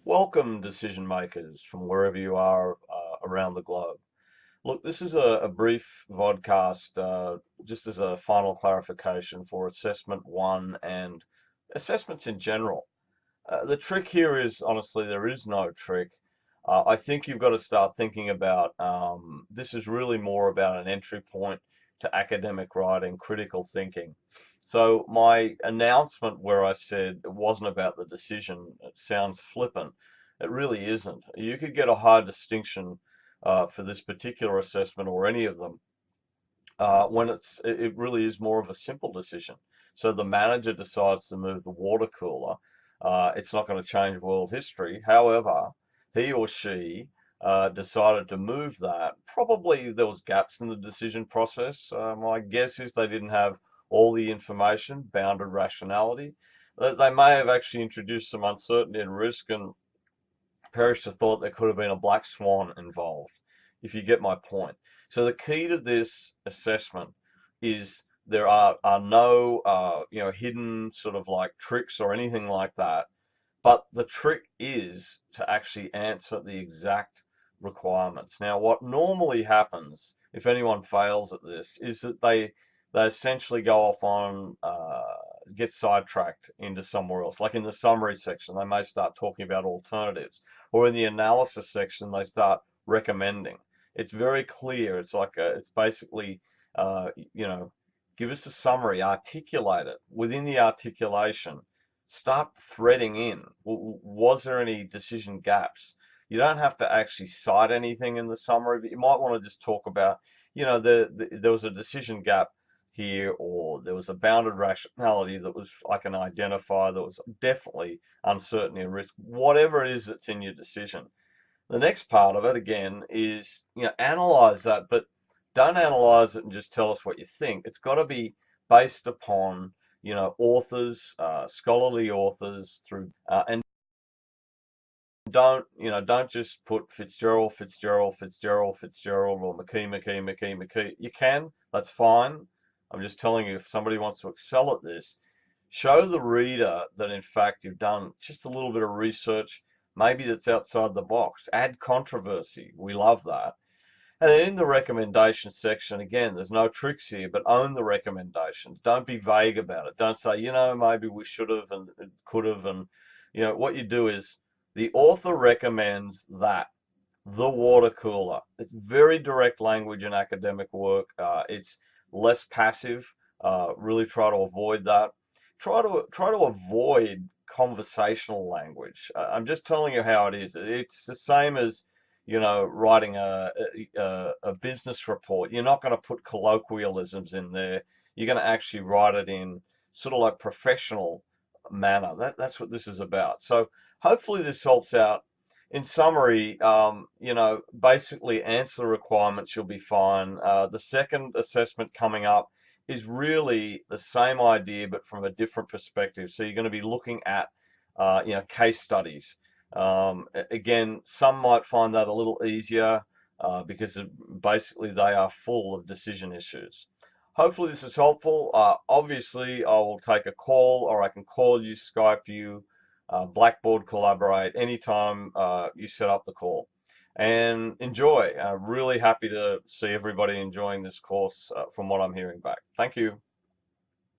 Welcome, decision makers from wherever you are around the globe. Look, this is a brief vodcast just as a final clarification for assessment one and assessments in general. The trick here is honestly, there is no trick. I think you've got to start thinking about this is really more about an entry point to academic writing, critical thinking. So my announcement where I said it wasn't about the decision, it sounds flippant. It really isn't. You could get a high distinction for this particular assessment or any of them when it really is more of a simple decision. So the manager decides to move the water cooler. It's not going to change world history. However, he or she decided to move that. Probably there was gaps in the decision process. My guess is they didn't have all the information, bounded rationality. They may have actually introduced some uncertainty and risk, and perished the thought there could have been a black swan involved, if you get my point. So the key to this assessment is there are no hidden sort of like tricks or anything like that. But the trick is to actually answer the exact requirements. Now, what normally happens if anyone fails at this is that they essentially go off on get sidetracked into somewhere else. Like in the summary section, they may start talking about alternatives, or in the analysis section, they start recommending. It's very clear. It's like it's basically give us a summary, articulate it. Within the articulation, start threading in. Was there any decision gaps? You don't have to actually cite anything in the summary, but you might want to just talk about, there was a decision gap here, or there was a bounded rationality that was I can identify. There was definitely uncertainty and risk, whatever it is that's in your decision. The next part of it again is, analyze that, but don't analyze it and just tell us what you think. It's got to be based upon, authors, scholarly authors and don't just put Fitzgerald, Fitzgerald, Fitzgerald, Fitzgerald, or McKee, McKee, McKee, McKee. You can, that's fine. I'm just telling you, if somebody wants to excel at this, show the reader that in fact you've done just a little bit of research, maybe that's outside the box. Add controversy. We love that. And then in the recommendation section, again, there's no tricks here, but own the recommendations. Don't be vague about it. Don't say, maybe we should have and could have. And, what you do is the author recommends that the water cooler. It's very direct language in academic work. It's less passive. Really try to avoid that. Try to avoid conversational language. I'm just telling you how it is. It's the same as writing a business report. You're not going to put colloquialisms in there. You're going to actually write it in sort of like professional manner. That's what this is about. So hopefully this helps out. In summary, basically answer the requirements, you'll be fine. The second assessment coming up is really the same idea, but from a different perspective. So you're going to be looking at, case studies. Again, some might find that a little easier because basically they are full of decision issues. Hopefully this is helpful. Obviously, I will take a call, or I can call you, Skype you, Blackboard collaborate anytime you set up the call. And enjoy. Really happy to see everybody enjoying this course from what I'm hearing back. Thank you.